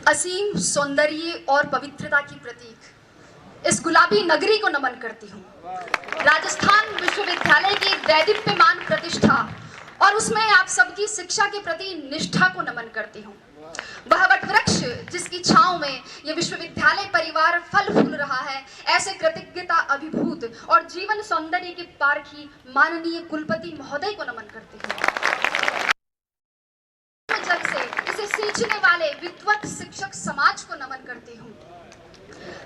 असीम सौंदर्य और पवित्रता की प्रतीक इस गुलाबी नगरी को नमन करती हूँ। राजस्थान विश्वविद्यालय की दैदीप्यमान प्रतिष्ठा और उसमें आप सबकी शिक्षा के प्रति निष्ठा को नमन करती हूँ। वह वटवृक्ष जिसकी छांव में ये विश्वविद्यालय परिवार फल फूल रहा है, ऐसे कृतज्ञता अभिभूत और जीवन सौंदर्य के पारखी माननीय कुलपति महोदय को नमन करती हूँ। जल से इसे सींचने वाले विद्वत शिक्षक समाज को नमन करती हूँ।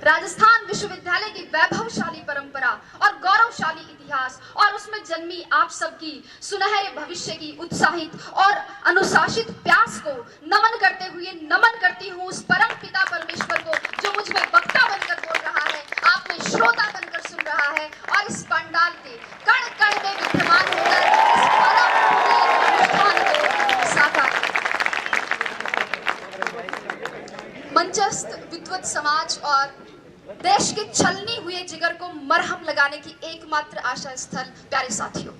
राजस्थान विश्वविद्यालय की वैभवशाली परंपरा और गौरवशाली इतिहास और उसमें जन्मी आप सबकी सुनहरे भविष्य की उत्साहित और अनुशासित प्यास को नमन करते हुए नमन करती हूँ उस परम पिता परमेश्वर को जो मुझ में वक्ता बनकर बोल रहा है, आप में श्रोता बनकर सुन रहा है और इस पंडाल के कण कण में विद्यमान होकर इस परम अनुष्ठान को साकार मंचस्थ विद्वत समाज और देश के छलनी हुए जिगर को मरहम लगाने की एकमात्र आशा स्थल प्यारे साथियों,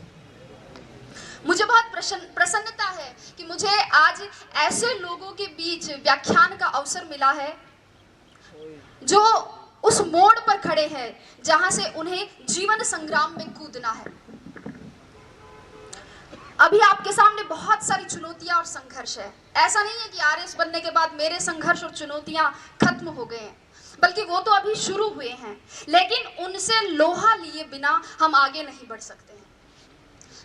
मुझे बहुत प्रसन्नता है कि मुझे आज ऐसे लोगों के बीच व्याख्यान का अवसर मिला है जो उस मोड़ पर खड़े हैं जहां से उन्हें जीवन संग्राम में कूदना है। अभी आपके सामने बहुत सारी चुनौतियां और संघर्ष है। ऐसा नहीं है कि आरएस बनने के बाद मेरे संघर्ष और चुनौतियां खत्म हो गए हैं, बल्कि वो तो अभी शुरू हुए हैं, लेकिन उनसे लोहा लिए बिना हम आगे नहीं बढ़ सकते हैं।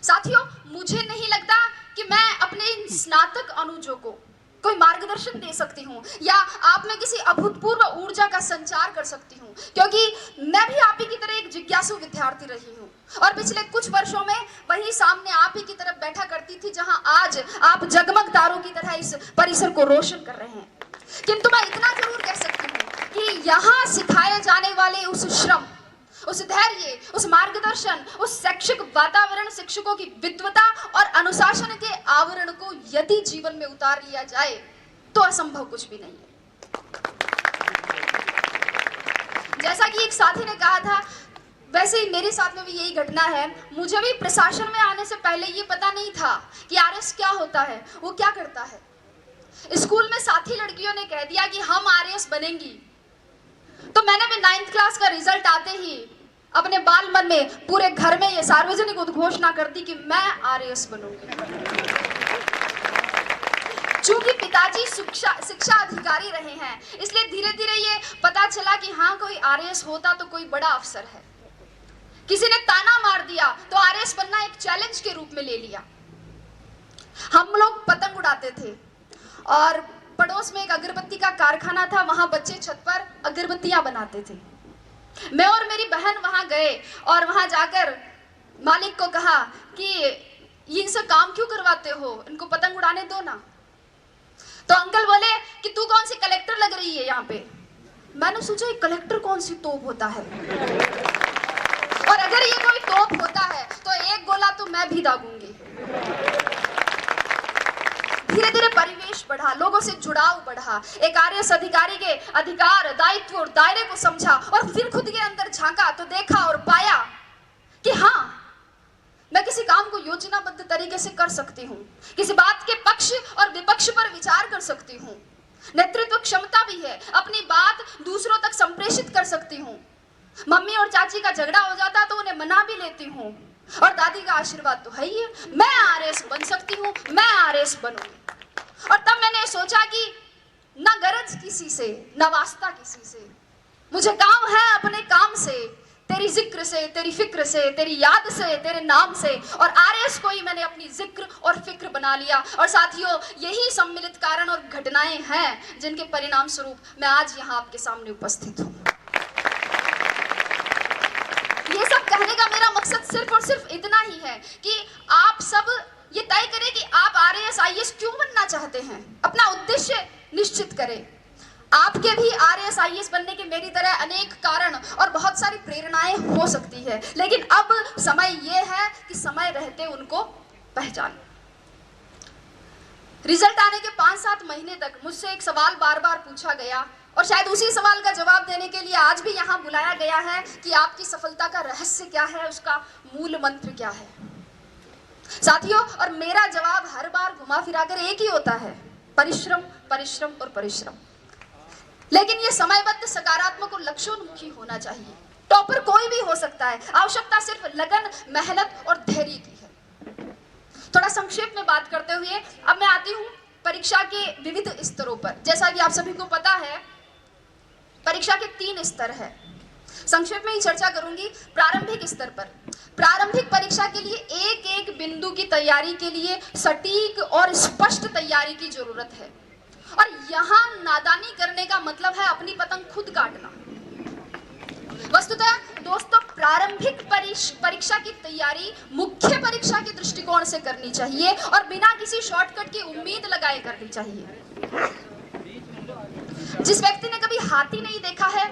साथियों, मुझे नहीं लगता कि मैं अपने इन स्नातक अनुजों को कोई मार्गदर्शन दे सकती हूँ या आप में किसी अभूतपूर्व ऊर्जा का संचार कर सकती हूँ, क्योंकि मैं भी आप ही की तरह एक जिज्ञासु विद्यार्थी रही हूँ और पिछले कुछ वर्षों में वही सामने आप ही की तरफ बैठा करती थी जहां आज आप जगमग तारों की तरह इस परिसर को रोशन कर रहे हैं। किंतु मैं इतना जरूर कह सकती हूँ कि यहाँ सिखाए जाने वाले उस श्रम, उस धैर्य, उस मार्गदर्शन, उस शैक्षिक वातावरण, शिक्षकों की विद्वता और अनुशासन के आवरण को यदि जीवन में उतार लिया जाए तो असंभव कुछ भी नहीं है। जैसा कि एक साथी ने कहा था, वैसे ही मेरे साथ में भी यही घटना है। मुझे भी प्रशासन में आने से पहले ये पता नहीं था कि आरएस क्या होता है, वो क्या करता है। स्कूल में साथी लड़कियों ने कह दिया कि हम आरएस बनेंगी, तो मैंने भी 9th क्लास का रिजल्ट आते ही अपने बाल मन में पूरे घर में ये सार्वजनिक उद्घोषणा कर दी कि मैं आरएस बनूंगी। चूंकि पिताजी शिक्षा अधिकारी रहे हैं, इसलिए धीरे धीरे ये पता चला कि हाँ, कोई आरएस होता तो कोई बड़ा अफसर है। किसी ने ताना मार दिया तो आरएस बनना एक चैलेंज के रूप में ले लिया। हम लोग पतंग उड़ाते थे और पड़ोस में एक अगरबत्ती का कारखाना था, वहां बच्चे छत पर अगरबत्तियां बनाते थे। मैं और मेरी बहन वहां गए और वहां जाकर मालिक को कहा कि ये इनसे काम क्यों करवाते हो, इनको पतंग उड़ाने दो ना। तो अंकल बोले कि तू कौन सी कलेक्टर लग रही है यहाँ पे। मैंने सोचा कलेक्टर कौन सी तोप होता है, और अगर ये कोई तोप होता है तो एक गोला तो मैं भी दागूंगी। धीरे धीरे परिवेश बढ़ा, लोगों से जुड़ाव बढ़ा, एक आरएस अधिकारी के अधिकार, दायित्व और दायरे को समझा और फिर खुद के अंदर झांका तो देखा और पाया कि हाँ, मैं किसी काम को योजनाबद्ध तरीके से कर सकती हूँ, किसी बात के पक्ष और विपक्ष पर विचार कर सकती हूँ, नेतृत्व क्षमता भी है, अपनी बात दूसरों तक संप्रेषित कर सकती हूँ। मम्मी और चाची का झगड़ा हो जाता तो उन्हें मना भी लेती हूँ, और दादी का आशीर्वाद तो है ही है। मैं आरएस बन सकती हूँ, मैं आरएस बनूंगी। और तब मैंने सोचा कि न गरज किसी से, न वास्ता किसी से, मुझे काम है अपने काम से, तेरी जिक्र से, तेरी फिक्र से, तेरी याद से, तेरे नाम से। और आरएस को ही मैंने अपनी जिक्र और फिक्र बना लिया। और साथियों, यही सम्मिलित कारण और घटनाएं हैं जिनके परिणाम स्वरूप मैं आज यहाँ आपके सामने उपस्थित हूँ। ये सब कहने का मेरा मकसद सिर्फ और सिर्फ इतना ही है कि आप सब ये तय करें कि आप आरएस आईएएस क्यों बनना चाहते हैं, अपना उद्देश्य निश्चित करें। आपके भी आरएस आईएएस बनने के मेरी तरह अनेक कारण और बहुत सारी प्रेरणाएं हो सकती है, लेकिन अब समय ये है कि समय रहते उनको पहचान। रिजल्ट आने के 5-7 महीने तक मुझसे एक सवाल बार बार पूछा गया और शायद उसी सवाल का जवाब देने के लिए आज भी यहाँ बुलाया गया है कि आपकी सफलता का रहस्य क्या है, उसका मूल मंत्र क्या है। साथियों, और मेरा जवाब हर बार घुमा फिरा कर एक ही होता है परिश्रम, परिश्रम और परिश्रम। लेकिन ये समयबद्ध, सकारात्मक और लक्ष्योन्मुखी होना चाहिए। टॉपर कोई भी हो सकता है, आवश्यकता सिर्फ लगन, मेहनत और धैर्य की है। थोड़ा संक्षेप में बात करते हुए अब मैं आती हूँ परीक्षा के विविध स्तरों पर। जैसा कि आप सभी को पता है, परीक्षा के 3 स्तर है। संक्षेप में ही चर्चा करूंगी। प्रारंभिक स्तर पर, प्रारंभिक परीक्षा के लिए एक एक बिंदु की तैयारी के लिए सटीक और स्पष्ट तैयारी की जरूरत है। और यहाँ नादानी करने का मतलब है अपनी पतंग खुद काटना। वस्तुतः दोस्तों, प्रारंभिक परीक्षा की तैयारी मुख्य परीक्षा के दृष्टिकोण से करनी चाहिए और बिना किसी शॉर्टकट की उम्मीद लगाए करनी चाहिए। जिस व्यक्ति ने कभी हाथी नहीं देखा है,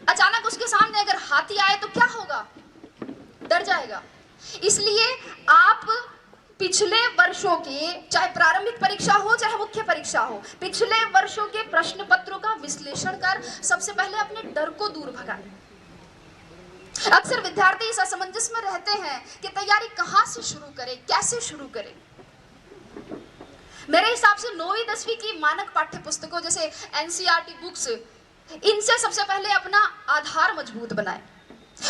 अचानक उसके सामने अगर हाथी आए तो क्या होगा? डर जाएगा। इसलिए आप पिछले वर्षों के, चाहे प्रारंभिक परीक्षा हो चाहे मुख्य परीक्षा हो, पिछले वर्षों के प्रश्न पत्रों का विश्लेषण कर सबसे पहले अपने डर को दूर भगाएं। अक्सर विद्यार्थी इस असमंजस में रहते हैं कि तैयारी कहां से शुरू करें, कैसे शुरू करें। मेरे हिसाब से 9वीं 10वीं की मानक पाठ्य पुस्तकों जैसे एनसीईआरटी बुक्स, इनसे सबसे पहले अपना आधार मजबूत बनाएं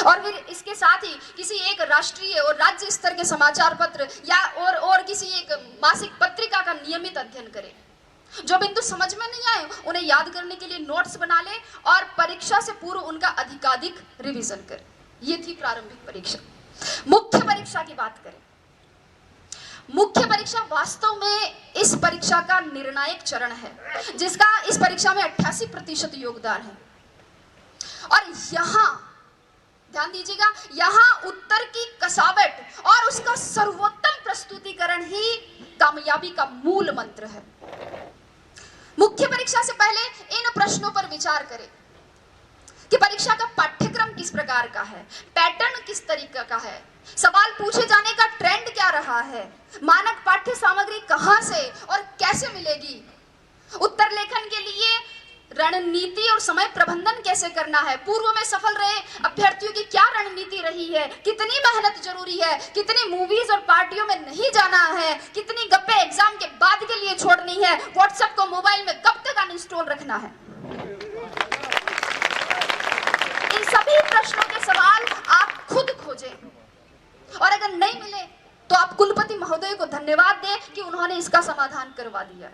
और फिर इसके साथ ही किसी एक राष्ट्रीय और राज्य स्तर के समाचार पत्र या और किसी एक मासिक पत्रिका का नियमित अध्ययन करें। जो बिंदु समझ में नहीं आए उन्हें याद करने के लिए नोट्स बना लें और परीक्षा से पूर्व उनका अधिकाधिक रिवीजन करें। ये थी प्रारंभिक परीक्षा। मुख्य परीक्षा की बात करें। मुख्य परीक्षा वास्तव में इस परीक्षा का निर्णायक चरण है, जिसका इस परीक्षा में 88% योगदान है। और यहाँ ध्यान दीजिएगा, यहाँ उत्तर की कसावट और उसका सर्वोत्तम प्रस्तुतिकरण ही कामयाबी का मूल मंत्र है। मुख्य परीक्षा से पहले इन प्रश्नों पर विचार करें कि परीक्षा का पाठ्यक्रम किस प्रकार का है, पैटर्न किस तरीके का है, सवाल पूछे जाने का ट्रेंड क्या रहा है, मानक पाठ्य सामग्री कहां से और कैसे मिलेगी, उत्तर लेखन के लिए रणनीति और समय प्रबंधन कैसे करना है, पूर्व में सफल रहे अभ्यर्थियों की क्या रणनीति रही है, कितनी मेहनत जरूरी है, कितनी मूवीज और पार्टियों में नहीं जाना है, कितनी गप्पे एग्जाम के बाद के लिए छोड़नी है, व्हाट्सएप को मोबाइल में कब तक अनइंस्टॉल रखना है। इन सभी प्रश्नों के सवाल आप खुद खोजें और अगर नहीं मिले तो आप कुलपति महोदय को धन्यवाद दें कि उन्होंने इसका समाधान करवा दिया।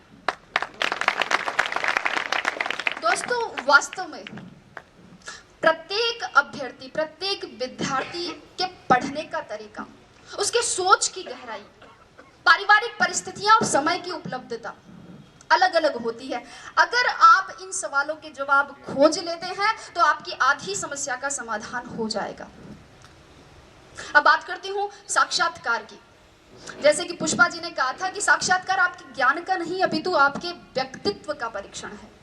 दोस्तों, वास्तव में प्रत्येक अभ्यर्थी, प्रत्येक विद्यार्थी के पढ़ने का तरीका, उसके सोच की गहराई, पारिवारिक परिस्थितियां और समय की उपलब्धता अलग अलग होती है। अगर आप इन सवालों के जवाब खोज लेते हैं तो आपकी आधी समस्या का समाधान हो जाएगा। अब बात करती हूँ साक्षात्कार की। जैसे कि पुष्पा जी ने कहा था कि साक्षात्कार आपके ज्ञान का नहीं अपितु आपके व्यक्तित्व का परीक्षण है।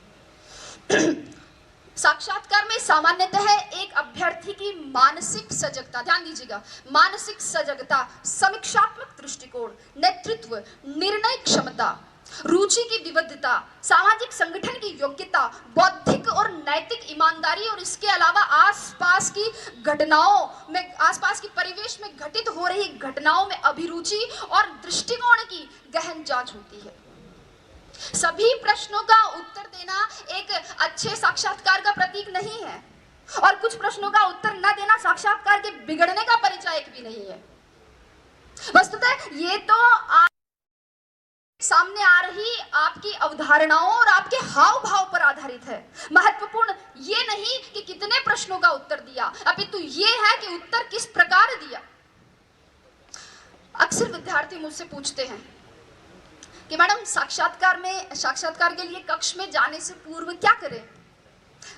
साक्षात्कार में सामान्यतः एक अभ्यर्थी की मानसिक सजगता, ध्यान दीजिएगा, मानसिक सजगता, समीक्षात्मक दृष्टिकोण, नेतृत्व, निर्णय क्षमता, रुचि की विविधता, सामाजिक संगठन की योग्यता, बौद्धिक और नैतिक ईमानदारी और इसके अलावा आसपास की घटनाओं में, आसपास की परिवेश में घटित हो रही घटनाओं में अभिरुचि और दृष्टिकोण की गहन जांच होती है। सभी प्रश्नों का उत्तर देना एक अच्छे साक्षात्कार का प्रतीक नहीं है और कुछ प्रश्नों का उत्तर न देना साक्षात्कार के बिगड़ने का परिचायक भी नहीं है। वस्तुतः ये तो सामने आ रही आपकी अवधारणाओं और आपके हाव भाव पर आधारित है। महत्वपूर्ण ये नहीं कि कितने प्रश्नों का उत्तर दिया, अपितु ये है कि उत्तर किस प्रकार दिया। अक्सर विद्यार्थी मुझसे पूछते हैं कि मैडम साक्षात्कार के लिए कक्ष में जाने से पूर्व क्या करें,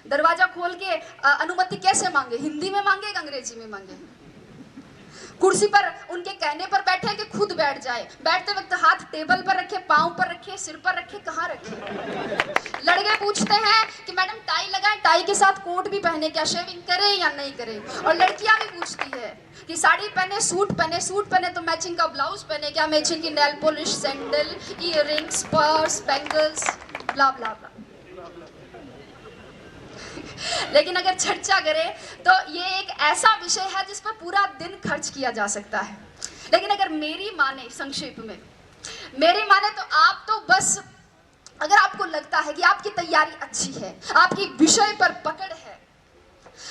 दरवाजा खोल के अनुमति कैसे मांगे, हिंदी में मांगे या अंग्रेजी में मांगे, कुर्सी पर उनके कहने पर बैठे कि खुद बैठ जाए, बैठते वक्त हाथ टेबल पर रखे, पांव पर रखे, सिर पर रखे, कहाँ रखे। लड़के पूछते हैं कि मैडम टाई लगाएं, टाई के साथ कोट भी पहने, क्या शेविंग करें या नहीं करें। और लड़कियां भी पूछती है कि साड़ी पहने, सूट पहने, सूट पहने तो मैचिंग का ब्लाउज पहने, क्या मैचिंग की nail polish, sandal, earrings, purse, bangles, blah blah blah. लेकिन अगर चर्चा करें तो ये एक ऐसा विषय है जिस पर पूरा दिन खर्च किया जा सकता है। लेकिन अगर मेरी माने, संक्षेप में मेरी माने, तो आप तो बस अगर लगता है कि आपकी तैयारी अच्छी है, आपकी विषय पर पकड़ है,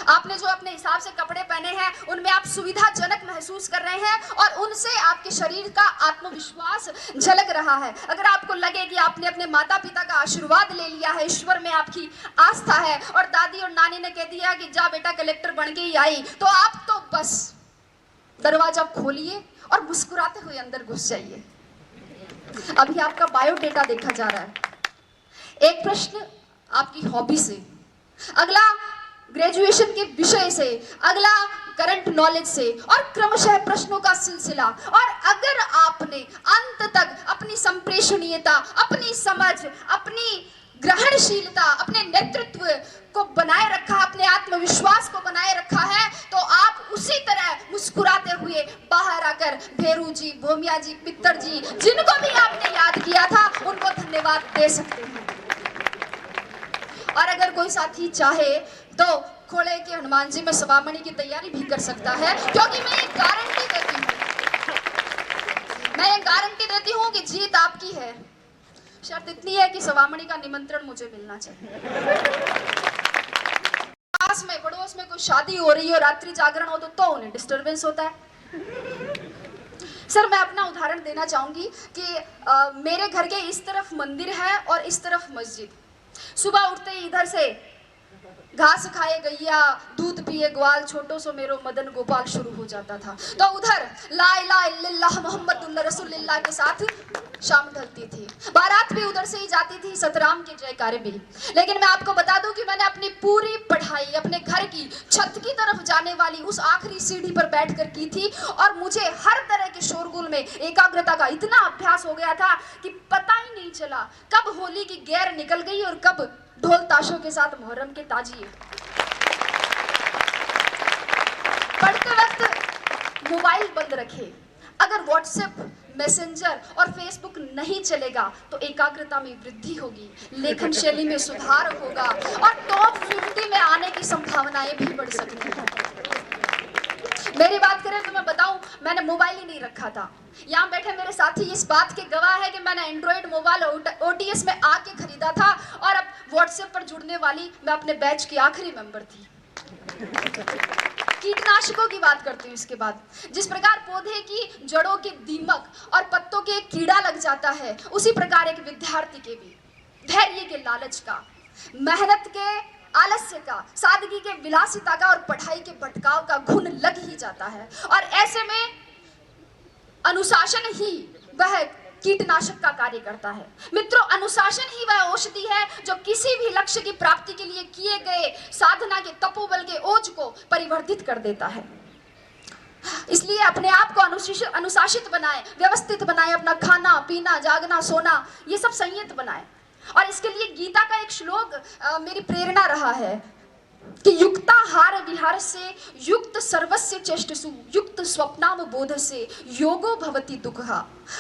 आपने जो अपने हिसाब से कपड़े पहने हैं उनमें आप सुविधाजनक महसूस कर रहे हैं और उनसे आपके शरीर का आत्मविश्वास झलक रहा है। अगर आपको लगे कि आपने अपने माता पिता का आशीर्वाद ले लिया है, ईश्वर में आपकी आस्था है और दादी और नानी ने कह दिया कि जा बेटा कलेक्टर बन के ही आई, तो आप तो बस दरवाजा खोलिए और मुस्कुराते हुए अंदर घुस जाइए। अभी आपका बायोडेटा देखा जा रहा है। एक प्रश्न आपकी हॉबी से, अगला ग्रेजुएशन के विषय से, अगला करंट नॉलेज से और क्रमशः प्रश्नों का सिलसिला। और अगर आपने अंत तक अपनी संप्रेषणीयता, अपनी समझ, अपनी ग्रहणशीलता, अपने नेतृत्व को बनाए रखा, अपने आत्मविश्वास को बनाए रखा है, तो आप उसी तरह मुस्कुराते हुए बाहर आकर भेरू जी, भोमिया जी, पित्तर जी, जिनको भी आपने याद किया था, उनको धन्यवाद दे सकते हैं। और अगर कोई साथी चाहे तो खोले के हनुमान जी में सवामणि की तैयारी भी कर सकता है, क्योंकि मैं एक गारंटी देती हूँ कि जीत आपकी है। शर्त इतनी है कि सवामणि का निमंत्रण मुझे मिलना चाहिए। पास में पड़ोस में कोई शादी हो रही हो, रात्रि जागरण हो तो उन्हें डिस्टरबेंस होता है। सर मैं अपना उदाहरण देना चाहूंगी कि मेरे घर के इस तरफ मंदिर है और इस तरफ मस्जिद। सुबह उठते ही इधर से घास खाए गैया, दूध पिए ग्वाल, छोटो सो मेरो मदन गोपाल शुरू हो जाता था। तो उधर ला इलाहा इल्लल्लाह मुहम्मदुर रसूलुल्लाह के साथ शाम ढलती थी। बारात भी उधर से ही जाती थी, सतराम के जयकारे भी। लेकिन मैं आपको बता दूं कि मैंने अपनी पूरी पढ़ाई अपने घर की छत की तरफ जाने वाली उस आखिरी सीढ़ी पर बैठकर की थी और मुझे हर तरह के शोरगुल में एकाग्रता का इतना अभ्यास हो गया था कि पता ही नहीं चला कब होली की गैर निकल गई और कब ढोल ताशों के साथ मुहर्रम के ताजिए। पढ़ते वक्त मोबाइल बंद रखे। अगर व्हाट्सएप, मैसेंजर और फेसबुक नहीं चलेगा तो एकाग्रता में वृद्धि होगी, लेखन शैली में सुधार होगा और टॉप 50 में आने की संभावनाएं भी बढ़ सकती हैं। मेरी बात करें तो मैं बताऊं, मैंने मोबाइल ही नहीं रखा था। यहाँ बैठे मेरे साथी इस बात के गवाह है कि मैंने एंड्रॉइड मोबाइल OTS में आके खरीदा था और अब व्हाट्सएप पर जुड़ने वाली मैं अपने बैच की आखिरी मेंबर थी। कीटनाशकों की बात करती हूँ इसके बाद। जिस प्रकार पौधे की जड़ों के दीमक और पत्तों के कीड़ा लग जाता है, उसी प्रकार एक विद्यार्थी के भी धैर्य के लालच का, मेहनत के आलस्य का, सादगी के विलासिता का और पढ़ाई के भटकाव का घुन लग ही जाता है। और ऐसे में अनुशासन ही वह कीटनाशक का कार्य करता है। मित्रों, अनुशासन ही वह औषधि है जो किसी भी लक्ष्य की प्राप्ति के लिए किए गए साधना के तपोबल के ओज को परिवर्तित कर देता है। इसलिए अपने आप को अनुशासित बनाए, व्यवस्थित बनाए, अपना खाना पीना, जागना, सोना, ये सब संयत बनाए। और इसके लिए गीता का एक श्लोक मेरी प्रेरणा रहा है कि युक्ताहार विहार से युक्त सर्वस्य चेष्टसु युक्त स्वप्नाम बोध से योगो भवति दुःखः।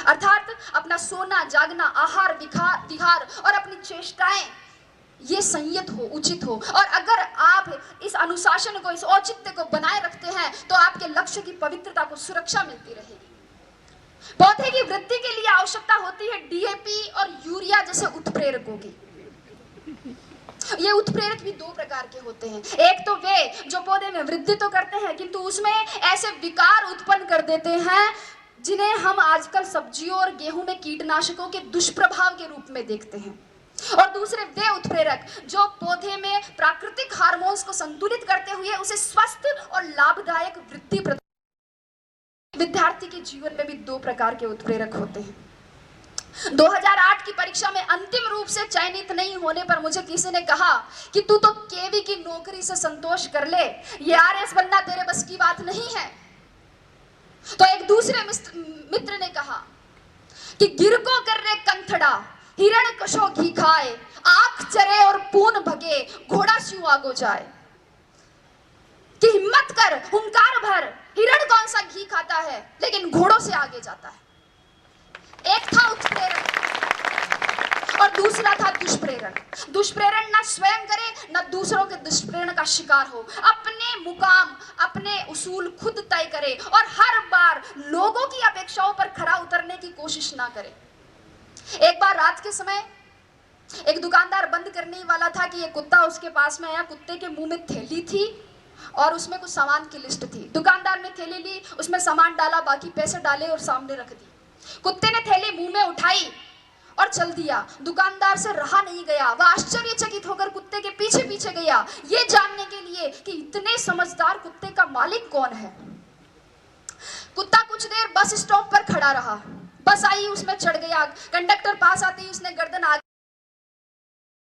अर्थात अपना सोना, जागना, आहार, विहार और अपनी चेष्टाएं ये संयत हो, उचित हो। और अगर आप इस अनुशासन को, इस औचित्य को बनाए रखते हैं तो आपके लक्ष्य की पवित्रता को सुरक्षा मिलती रहेगी। पौधे की वृद्धि के लिए आवश्यकता होती है DAP और यूरिया जैसे उत्प्रेरकों की। ये उत्प्रेरक भी दो प्रकार के होते हैं। एक तो वे जो पौधे में वृद्धि तो करते हैं किंतु उसमें ऐसे विकार उत्पन्न कर देते हैं जिन्हें हम आजकल सब्जियों और गेहूं में कीटनाशकों के दुष्प्रभाव के रूप में देखते हैं। और दूसरे वे उत्प्रेरक जो पौधे में प्राकृतिक हार्मोन्स को संतुलित करते हुए उसे स्वस्थ और लाभदायक वृद्धि प्रदान। विद्यार्थी के जीवन में भी दो प्रकार के उत्प्रेरक होते हैं। 2008 की परीक्षा में अंतिम रूप से चयनित नहीं होने पर मुझे किसी ने कहा कि तू तो केवी की नौकरी से संतोष कर ले, ये RS बनना तेरे बस की बात नहीं है। तो एक दूसरे मित्र ने कहा कि गिरको कर रे कंथड़ा, हिरण कशो घी खाए, आंख चरे और पून भगे, घोड़ा स्यू आगो जाए। कि हिम्मत कर, हुंकार भर, हिरण कौन सा घी खाता है लेकिन घोड़ों से आगे जाता है। एक था उत्प्रेरण और दूसरा था दुष्प्रेरण। दुष्प्रेरण ना स्वयं करे ना दूसरों के दुष्प्रेरण का शिकार हो, अपने मुकाम, अपने उसूल खुद तय करे और हर बार लोगों की अपेक्षाओं पर खरा उतरने की कोशिश ना करे। एक बार रात के समय एक दुकानदार बंद करने ही वाला था कि ये कुत्ता उसके पास में आया। कुत्ते के मुंह में थैली थी और उसमें कुछ सामान की लिस्ट थी। दुकानदार ने थैली ली, उसमें सामान डाला, बाकी पैसे डाले और सामने रख दी। कुत्ते ने थैली मुंह में उठाई और चल दिया। दुकानदार से रहा नहीं गया। वह आश्चर्यचकित होकर कुत्ते के पीछे पीछे गया, ये जानने के लिए कि इतने समझदार कुत्ते का मालिक कौन है। कुत्ता कुछ देर बस स्टॉप पर खड़ा रहा। बस आई, उसमें चढ़ गया। कंडक्टर पास आते ही उसने गर्दन आगे,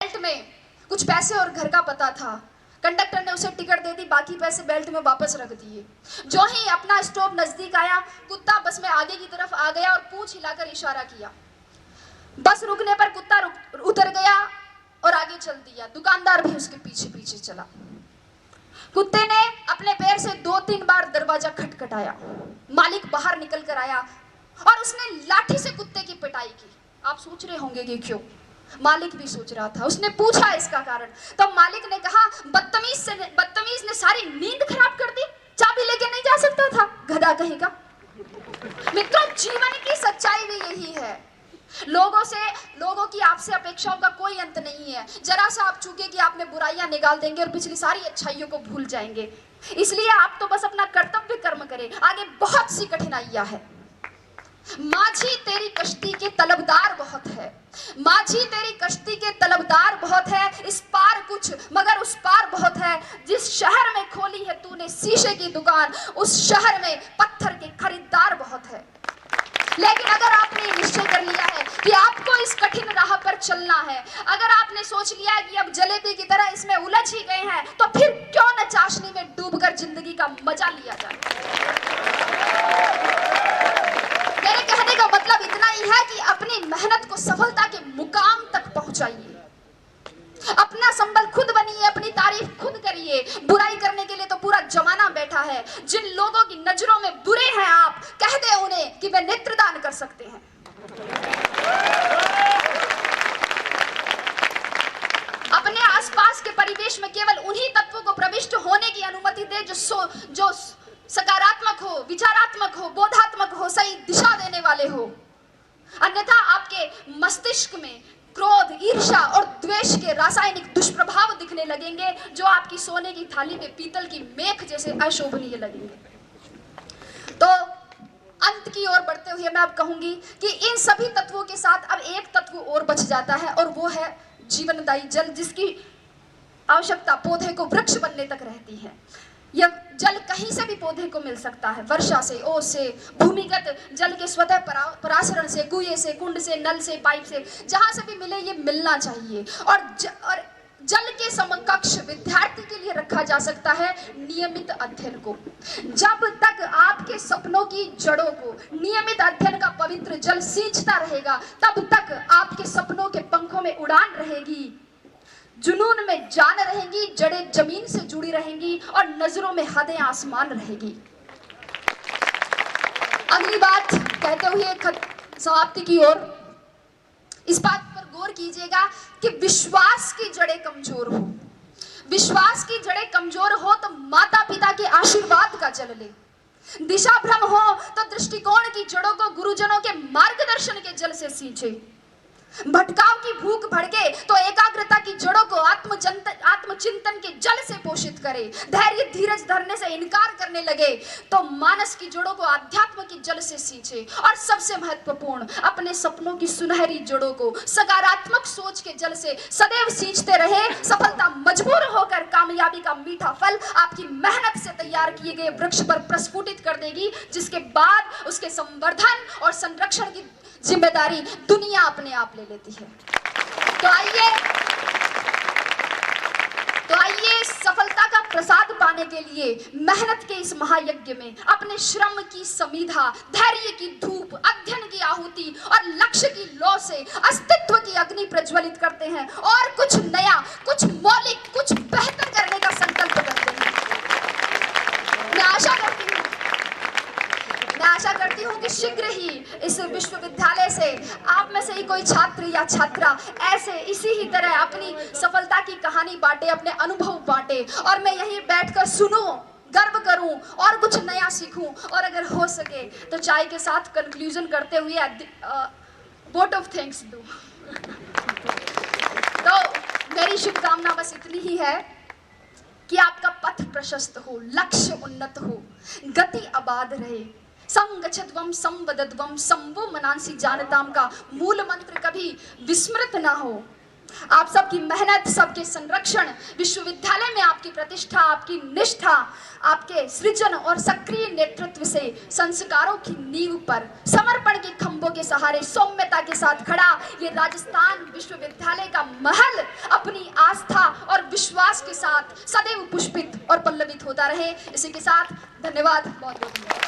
बेल्ट में कुछ पैसे और घर का पता था। कंडक्टर ने उसे टिकट दे दी, बाकी पैसे बेल्ट में वापस रख दिए। जो ही अपना स्टॉप नजदीक आया, कुत्ता बस में आगे की तरफ आ गया और पूंछ हिलाकर इशारा किया। बस रुकने पर कुत्ता उतर गया और आगे चल दिया। दुकानदार भी उसके पीछे पीछे चला। कुत्ते ने अपने पैर से 2-3 बार दरवाजा खटखटाया। मालिक बाहर निकल कर आया और उसने लाठी से कुत्ते की पिटाई की। आप सोच रहे होंगे कि क्यों? मालिक भी सोच रहा था। उसने पूछा इसका कारण, तो मालिक ने कहा, बदतमीज ने सारी नींद खराब कर दी, चाबी लेके नहीं जा सकता था, गधा कहेगा। मित्रों, जीवन की सच्चाई भी यही है। लोगों की आपसे अपेक्षाओं का कोई अंत नहीं है। जरा सा आप चूके कि आपने बुराइयां निकाल देंगे और पिछली सारी अच्छाइयों को भूल जाएंगे। इसलिए आप तो बस अपना कर्तव्य कर्म करें, आगे बहुत सी कठिनाइयां हैं। माझी तेरी कश्ती के तलबदार बहुत है, माझी तेरी कश्ती के तलबदार बहुत है, इस पार कुछ मगर उस पार बहुत है। जिस शहर में खोली है तूने शीशे की दुकान, उस शहर में पत्थर के खरीदार बहुत है। लेकिन अगर आपने निश्चय कर लिया है कि आपको इस कठिन राह पर चलना है, अगर आपने सोच लिया है कि अब जलेबी की तरह इसमें उलझ ही गए हैं, तो फिर क्यों न चाशनी में डूबकर जिंदगी का मजा लिया जाए। मेरे कहने का मतलब इतना ही है कि अपनी मेहनत को सफलता के मुकाम तक पहुंचाइए। अपना संबल खुद बनिए, अपनी तारीफ खुद करिए। बुराई करने के लिए तो पूरा जमाना बैठा है। जिन लोगों की नजरों में बुरे हैं आप, कह दे उन्हें कि वे नेत्रदान कर सकते हैं। अपने आसपास के परिवेश में केवल उन्हीं तत्वों को प्रविष्ट होने की अनुमति दे जो सकारात्मक हो, विचारात्मक हो, बोधात्मक हो, सही दिशा देने वाले हो। अन्यथा आपके मस्तिष्क में क्रोध, ईर्ष्या और द्वेष के रासायनिक दुष्प्रभाव दिखने लगेंगे, जो आपकी सोने की थाली में पीतल की मेख जैसे अशोभनीय लगेंगे। तो अंत की ओर बढ़ते हुए मैं अब कहूंगी कि इन सभी तत्वों के साथ अब एक तत्व और बच जाता है, और वो है जीवनदायी जल, जिसकी आवश्यकता पौधे को वृक्ष बनने तक रहती है। यह जल कहीं से भी पौधे को मिल सकता है, वर्षा से, ओस से, भूमिगत जल के स्वतः परासरण से, कुएं से, कुंड से, नल से, पाइप से, जहां से भी मिले ये मिलना चाहिए। और जल के समकक्ष विद्यार्थी के लिए रखा जा सकता है नियमित अध्ययन को। जब तक आपके सपनों की जड़ों को नियमित अध्ययन का पवित्र जल सींचता रहेगा, तब तक आपके सपनों के पंखों में उड़ान रहेगी, जुनून में जान रहेंगी, जड़ें जमीन से जुड़ी रहेंगी और नजरों में हदें आसमान रहेगी। अगली बात कहते हुए समाप्ति की ओर, इस बात पर गौर कीजिएगा कि विश्वास की जड़ें कमजोर हो। विश्वास की जड़ें कमजोर हो तो माता पिता के आशीर्वाद का जल ले। दिशा भ्रम हो तो दृष्टिकोण की जड़ों को गुरुजनों के मार्गदर्शन के जल से सींचे। भटकाव की भूख भड़के तो एकाग्रता की जड़ों को आत्मचिंतन के जल से पोषित करे। धैर्य धीरज धरने से इनकार करने लगे तो मानस की जड़ों को अध्यात्म के जल से सींचे। और सबसे महत्वपूर्ण, अपने सपनों की सुनहरी जड़ों को सकारात्मक सोच के जल से सदैव सींचते रहे। सफलता मजबूर होकर कामयाबी का मीठा फल आपकी मेहनत से तैयार किए गए वृक्ष पर प्रस्फुटित कर देगी, जिसके बाद उसके संवर्धन और संरक्षण की जिम्मेदारी दुनिया अपने आप ले लेती है। तो आइए सफलता का प्रसाद पाने के लिए मेहनत के इस महायज्ञ में अपने श्रम की समीधा, धैर्य की धूप, अध्ययन की आहुति और लक्ष्य की लौ से अस्तित्व की अग्नि प्रज्वलित करते हैं और कुछ नया, कुछ मौलिक, कुछ बेहतर करने का संकल्प करते हैं। मैं आशा करती हूँ कि शीघ्र ही इस विश्वविद्यालय से आप में से ही कोई छात्र या छात्रा ऐसे इसी ही तरह अपनी सफलता की कहानी बांटे, अपने अनुभव बांटे, और मैं यहीं बैठकर सुनूं, गर्व करूं और कुछ नया सीखूं, और अगर हो सके तो चाय के साथ कंक्लूजन करते हुए वोट ऑफ थैंक्स दूं। मेरी शुभकामना बस इतनी ही है कि आपका पथ प्रशस्त हो, लक्ष्य उन्नत हो, गति आबाद रहे। संगच्छध्वम संवदध्वम संवो मनांसी जानताम का मूल मंत्र कभी विस्मृत ना हो। आप सबकी मेहनत, सबके संरक्षण, विश्वविद्यालय में आपकी प्रतिष्ठा, आपकी निष्ठा, आपके सृजन और सक्रिय नेतृत्व से संस्कारों की नींव पर समर्पण के खंभों के सहारे सौम्यता के साथ खड़ा ये राजस्थान विश्वविद्यालय का महल अपनी आस्था और विश्वास के साथ सदैव पुष्पित और पल्लवित होता रहे। इसी के साथ धन्यवाद, बहुत बहुत धन्यवाद।